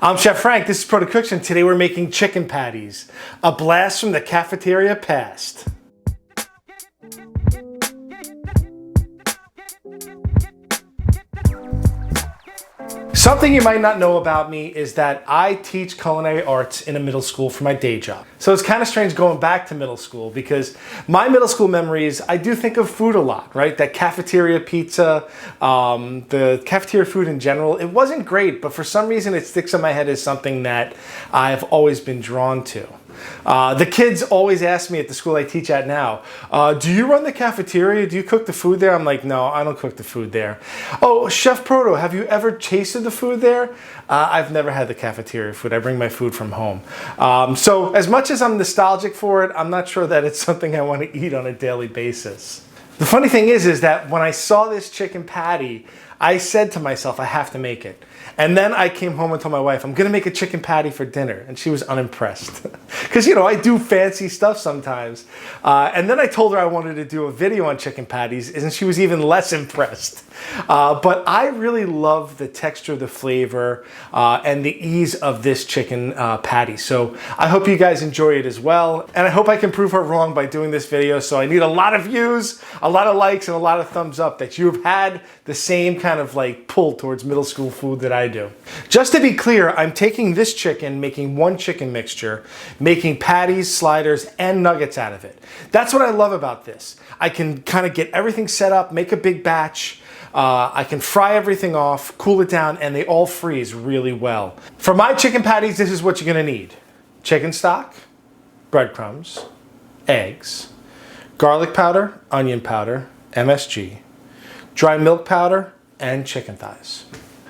I'm Chef Frank, this is Protocooks, and today we're making chicken patties, a blast from the cafeteria past. Something you might not know about me is that I teach culinary arts in a middle school for my day job. So it's kind of strange going back to middle school because my middle school memories, I do think of food a lot, right? That cafeteria pizza, the cafeteria food in general, it wasn't great, but for some reason it sticks in my head as something that I've always been drawn to. The kids always ask me at the school I teach at now, do you run the cafeteria? Do you cook the food there? I'm like, no, I don't cook the food there. Oh, Chef Proto, have you ever tasted the food there? I've never had the cafeteria food. I bring my food from home. So as much as I'm nostalgic for it, I'm not sure that it's something I want to eat on a daily basis. The funny thing is that when I saw this chicken patty, I said to myself, I have to make it. And then I came home and told my wife, I'm gonna make a chicken patty for dinner. And she was unimpressed. Because, you know, I do fancy stuff sometimes. And then I told her I wanted to do a video on chicken patties, and she was even less impressed. But I really love the texture, the flavor, and the ease of this chicken patty. So I hope you guys enjoy it as well. And I hope I can prove her wrong by doing this video. So I need a lot of views, a lot of likes, and a lot of thumbs up that you've had the same kind of like pull towards middle school food that I do. Just to be clear, I'm taking this chicken, making one chicken mixture, making patties, sliders, and nuggets out of it. That's what I love about this. I can kind of get everything set up, make a big batch. I can fry everything off, cool it down, and they all freeze really well. For my chicken patties, this is what you're gonna need. Chicken stock, breadcrumbs, eggs, garlic powder, onion powder, MSG, dry milk powder, and chicken thighs.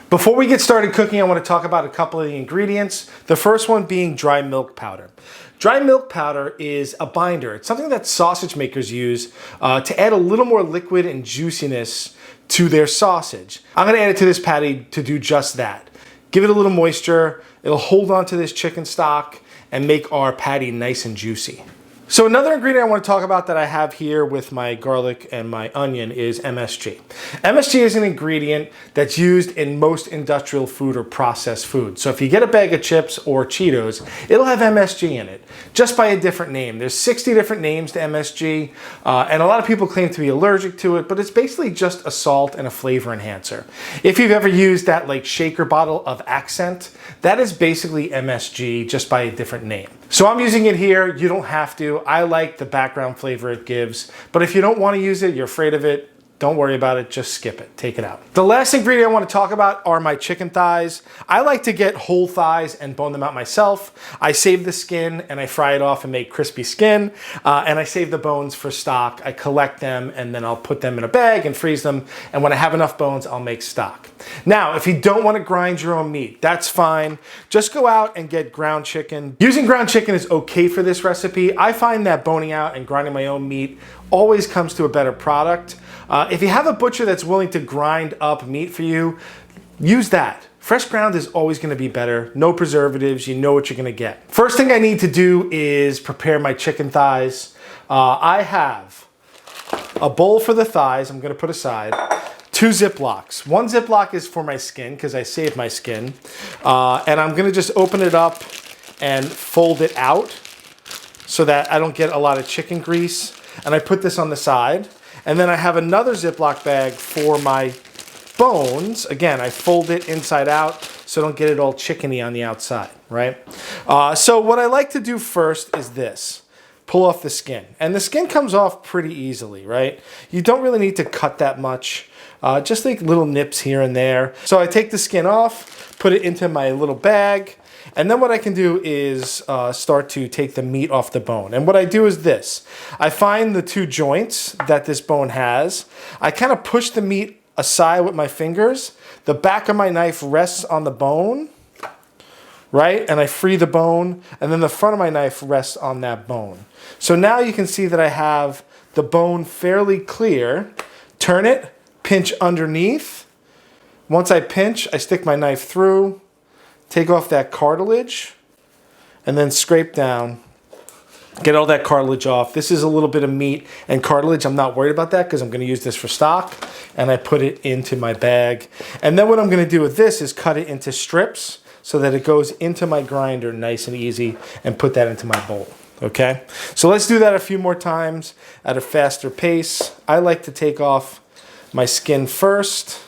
Before we get started cooking, I want to talk about a couple of the ingredients. The first one being dry milk powder. Dry milk powder is a binder. It's something that sausage makers use to add a little more liquid and juiciness to their sausage. I'm going to add it to this patty to do just that. Give it a little moisture, it'll hold on to this chicken stock and make our patty nice and juicy. So another ingredient I want to talk about that I have here with my garlic and my onion is MSG. MSG is an ingredient that's used in most industrial food or processed food. So if you get a bag of chips or Cheetos, it'll have MSG in it, just by a different name. There's 60 different names to MSG, and a lot of people claim to be allergic to it, but it's basically just a salt and a flavor enhancer. If you've ever used that like shaker bottle of Accent, that is basically MSG, just by a different name. So I'm using it here. You don't have to. I like the background flavor it gives, but if you don't want to use it, you're afraid of it, don't worry about it, just skip it, take it out. The last ingredient I want to talk about are my chicken thighs. I like to get whole thighs and bone them out myself. I save the skin and I fry it off and make crispy skin, and I save the bones for stock. I collect them and then I'll put them in a bag and freeze them, and when I have enough bones, I'll make stock. Now, if you don't want to grind your own meat, that's fine. Just go out and get ground chicken. Using ground chicken is okay for this recipe. I find that boning out and grinding my own meat always comes to a better product. If you have a butcher that's willing to grind up meat for you, use that. Fresh ground is always going to be better. No preservatives, you know what you're going to get. First thing I need to do is prepare my chicken thighs. I have a bowl for the thighs, I'm going to put aside. 2 Ziplocs. 1 Ziploc is for my skin because I save my skin. And I'm going to just open it up and fold it out so that I don't get a lot of chicken grease. And I put this on the side. And then I have another Ziploc bag for my bones. Again, I fold it inside out so I don't get it all chickeny on the outside, right? So what I like to do first is this. Pull off the skin. And the skin comes off pretty easily, right? You don't really need to cut that much. Just like little nips here and there. So I take the skin off, put it into my little bag, and then what I can do is start to take the meat off the bone. And what I do is this. I find the 2 joints that this bone has. I kind of push the meat aside with my fingers. The back of my knife rests on the bone, right? And I free the bone, and then the front of my knife rests on that bone. So now you can see that I have the bone fairly clear. Turn it, pinch underneath. Once I pinch, I stick my knife through, take off that cartilage, and then scrape down. Get all that cartilage off. This is a little bit of meat and cartilage. I'm not worried about that because I'm going to use this for stock. And I put it into my bag. And then what I'm going to do with this is cut it into strips. so that it goes into my grinder nice and easy, and put that into my bowl. Okay, so let's do that a few more times at a faster pace. I like to take off my skin first.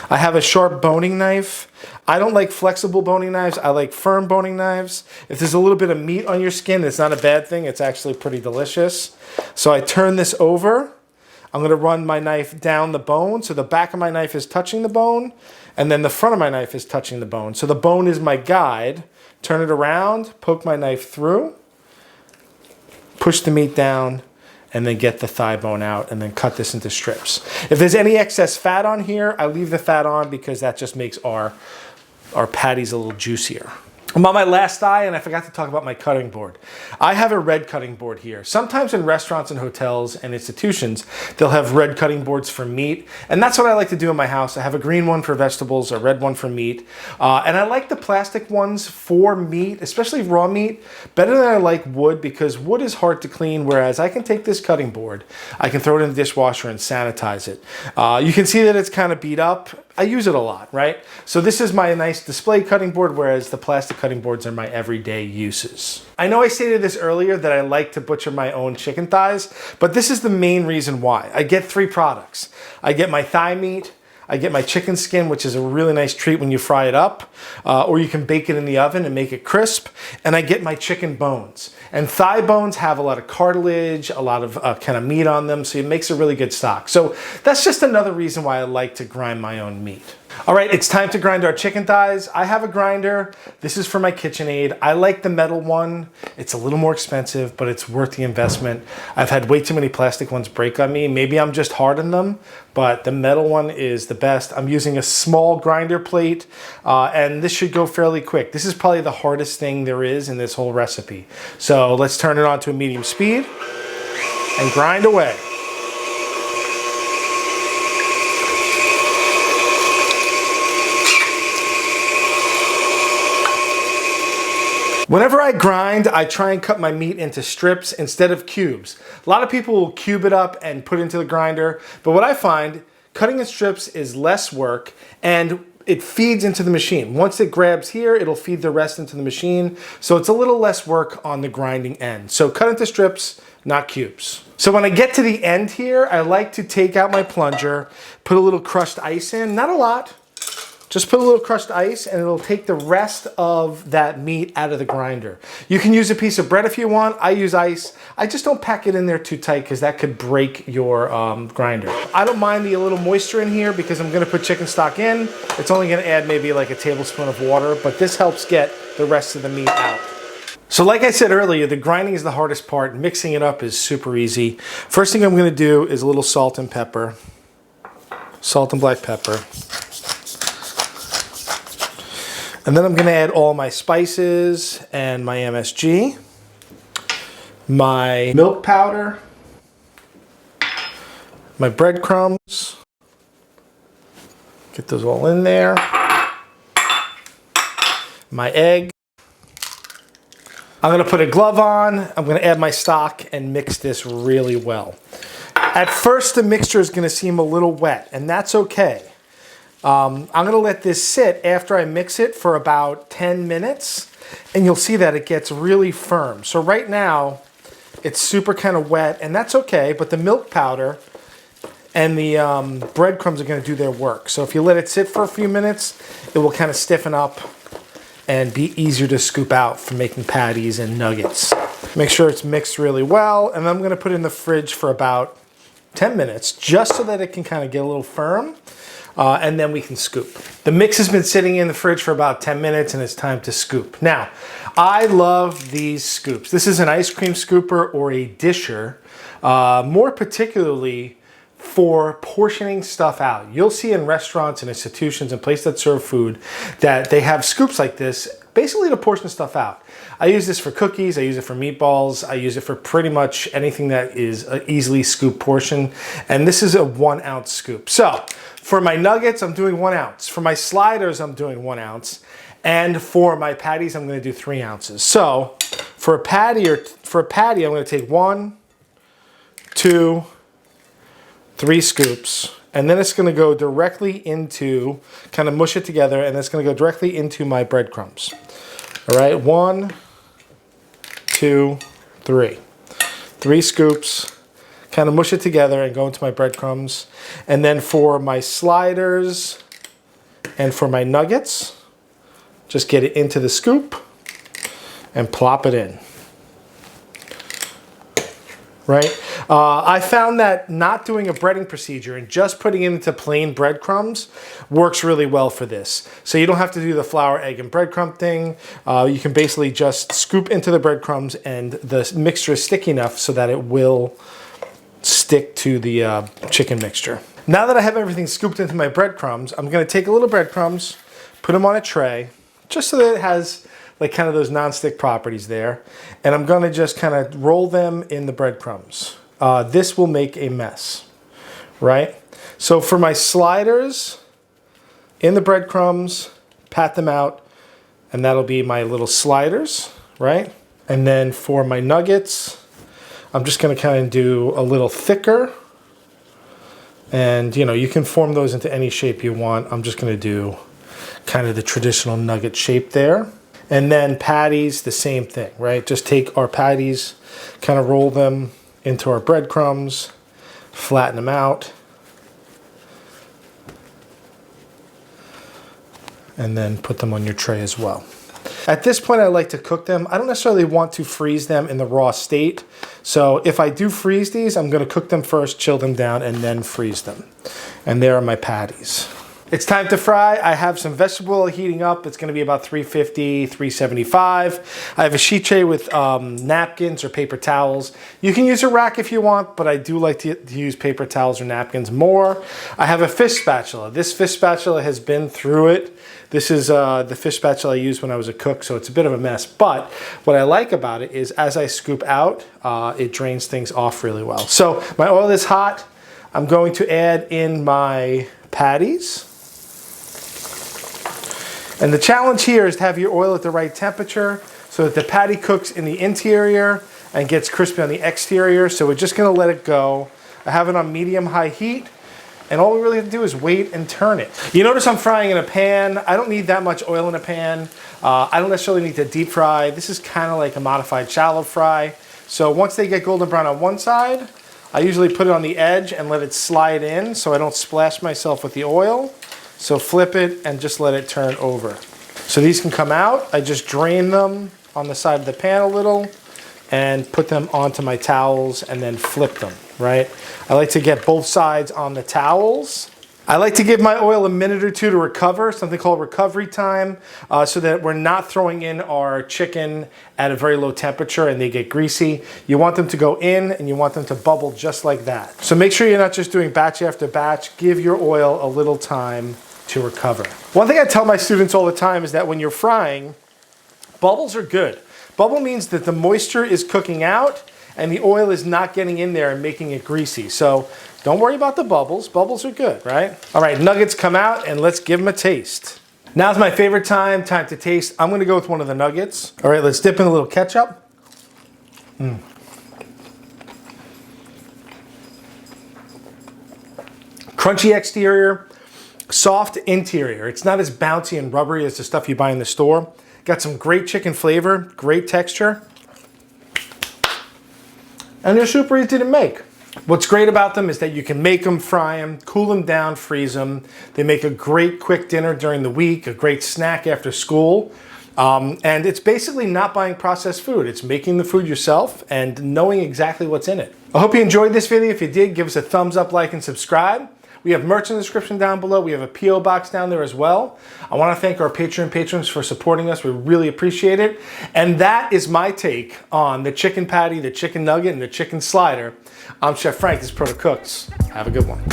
I have a sharp boning knife. I don't like flexible boning knives. I like firm boning knives. If there's a little bit of meat on your skin, it's not a bad thing. It's actually pretty delicious. So I turn this over. I'm gonna run my knife down the bone, so the back of my knife is touching the bone, and then the front of my knife is touching the bone. So the bone is my guide. Turn it around, poke my knife through, push the meat down, and then get the thigh bone out, and then cut this into strips. If there's any excess fat on here, I leave the fat on because that just makes our patties a little juicier. I'm on my last thigh, and I forgot to talk about my cutting board. I have a red cutting board here. Sometimes in restaurants and hotels and institutions, they'll have red cutting boards for meat, and that's what I like to do in my house. I have a green one for vegetables, a red one for meat, and I like the plastic ones for meat, especially raw meat, better than I like wood, because wood is hard to clean, whereas I can take this cutting board, I can throw it in the dishwasher and sanitize it. You can see that it's kind of beat up. I use it a lot, right? So this is my nice display cutting board, whereas the plastic cutting boards are my everyday uses. I know I stated this earlier that I like to butcher my own chicken thighs, but this is the main reason why. I get 3 products. I get my thigh meat, I get my chicken skin, which is a really nice treat when you fry it up, or you can bake it in the oven and make it crisp, and I get my chicken bones. And thigh bones have a lot of cartilage, a lot of kind of meat on them, so it makes a really good stock. So that's just another reason why I like to grind my own meat. All right, it's time to grind our chicken thighs. I have a grinder. This is for my KitchenAid. I like the metal one. It's a little more expensive, but it's worth the investment. I've had way too many plastic ones break on me. Maybe I'm just hard on them, but the metal one is the best. I'm using a small grinder plate, and this should go fairly quick. This is probably the hardest thing there is in this whole recipe. So let's turn it on to a medium speed and grind away. Whenever I grind, I try and cut my meat into strips instead of cubes. A lot of people will cube it up and put it into the grinder, but what I find, cutting in strips is less work and it feeds into the machine. Once it grabs here, it'll feed the rest into the machine, so it's a little less work on the grinding end. So cut into strips, not cubes. So when I get to the end here, I like to take out my plunger, put a little crushed ice in, not a lot. Just put a little crushed ice and it'll take the rest of that meat out of the grinder. You can use a piece of bread if you want. I use ice. I just don't pack it in there too tight because that could break your grinder. I don't mind the little moisture in here because I'm gonna put chicken stock in. It's only gonna add maybe like a tablespoon of water, but this helps get the rest of the meat out. So like I said earlier, the grinding is the hardest part. Mixing it up is super easy. First thing I'm gonna do is a little salt and pepper. Salt and black pepper. And then I'm gonna add all my spices and my MSG, my milk powder, my breadcrumbs. Get those all in there. My egg. I'm gonna put a glove on. I'm gonna add my stock and mix this really well. At first, the mixture is gonna seem a little wet, and that's okay. I'm gonna let this sit after I mix it for about 10 minutes, and you'll see that it gets really firm. So right now, it's super kind of wet, and that's okay, but the milk powder and the breadcrumbs are gonna do their work. So if you let it sit for a few minutes, it will kind of stiffen up and be easier to scoop out for making patties and nuggets. Make sure it's mixed really well, and I'm gonna put it in the fridge for about 10 minutes, just so that it can kind of get a little firm. And then we can scoop. The mix has been sitting in the fridge for about 10 minutes and it's time to scoop. Now, I love these scoops. This is an ice cream scooper or a disher, more particularly for portioning stuff out. You'll see in restaurants and institutions and places that serve food that they have scoops like this, basically to portion stuff out. I use this for cookies, I use it for meatballs, I use it for pretty much anything that is an easily scooped portion, and this is a 1 ounce scoop. So, for my nuggets, I'm doing 1 ounce. For my sliders, I'm doing 1 ounce. And for my patties, I'm gonna do 3 ounces. So, for a patty, I'm gonna take 1, 2, 3 scoops, And then it's gonna go directly into, kind of mush it together, and it's gonna go directly into my breadcrumbs. All right, 1, 2, 3. 3 scoops, kind of mush it together and go into my breadcrumbs. And then for my sliders and for my nuggets, just get it into the scoop and plop it in. Right? I found that not doing a breading procedure and just putting it into plain breadcrumbs works really well for this. So you don't have to do the flour, egg, and breadcrumb thing. You can basically just scoop into the breadcrumbs, and the mixture is sticky enough so that it will stick to the chicken mixture. Now that I have everything scooped into my breadcrumbs, I'm going to take a little breadcrumbs, put them on a tray, just so that it has like kind of those non-stick properties there. And I'm gonna just kind of roll them in the breadcrumbs. This will make a mess, right? So for my sliders, in the breadcrumbs, pat them out, and that'll be my little sliders, right? And then for my nuggets, I'm just gonna kind of do a little thicker. And you know, you can form those into any shape you want. I'm just gonna do kind of the traditional nugget shape there. And then patties, the same thing, right? Just take our patties, kind of roll them into our breadcrumbs, flatten them out, and then put them on your tray as well. At this point, I like to cook them. I don't necessarily want to freeze them in the raw state. So if I do freeze these, I'm gonna cook them first, chill them down, and then freeze them. And there are my patties. It's time to fry. I have some vegetable oil heating up. It's gonna be about 350, 375. I have a sheet tray with napkins or paper towels. You can use a rack if you want, but I do like to use paper towels or napkins more. I have a fish spatula. This fish spatula has been through it. This is the fish spatula I used when I was a cook, so it's a bit of a mess. But what I like about it is as I scoop out, it drains things off really well. So my oil is hot. I'm going to add in my patties. And the challenge here is to have your oil at the right temperature so that the patty cooks in the interior and gets crispy on the exterior. So we're just gonna let it go. I have it on medium-high heat, and all we really have to do is wait and turn it. You notice I'm frying in a pan. I don't need that much oil in a pan. I don't necessarily need to deep fry. This is kind of like a modified shallow fry. So once they get golden brown on one side, I usually put it on the edge and let it slide in so I don't splash myself with the oil. So flip it and just let it turn over. So these can come out. I just drain them on the side of the pan a little and put them onto my towels and then flip them, right? I like to get both sides on the towels. I like to give my oil a minute or two to recover, something called recovery time, so that we're not throwing in our chicken at a very low temperature and they get greasy. You want them to go in and you want them to bubble just like that. So make sure you're not just doing batch after batch. Give your oil a little time to recover. One thing I tell my students all the time is that when you're frying, bubbles are good. Bubble means that the moisture is cooking out and the oil is not getting in there and making it greasy. So don't worry about the bubbles. Bubbles are good, right? All right, nuggets come out and let's give them a taste. Now's my favorite time to taste. I'm gonna go with one of the nuggets. All right, let's dip in a little ketchup. Crunchy exterior, soft interior. It's not as bouncy and rubbery as the stuff you buy in the store. Got some great chicken flavor, great texture. And they're super easy to make. What's great about them is that you can make them, fry them, cool them down, freeze them. They make a great quick dinner during the week, a great snack after school. And it's basically not buying processed food. It's making the food yourself and knowing exactly what's in it. I hope you enjoyed this video. If you did, give us a thumbs up, like, and subscribe. We have merch in the description down below. We have a P.O. box down there as well. I want to thank our Patreon patrons for supporting us. We really appreciate it. And that is my take on the chicken patty, the chicken nugget, and the chicken slider. I'm Chef Frank. This is Protocooks. Have a good one.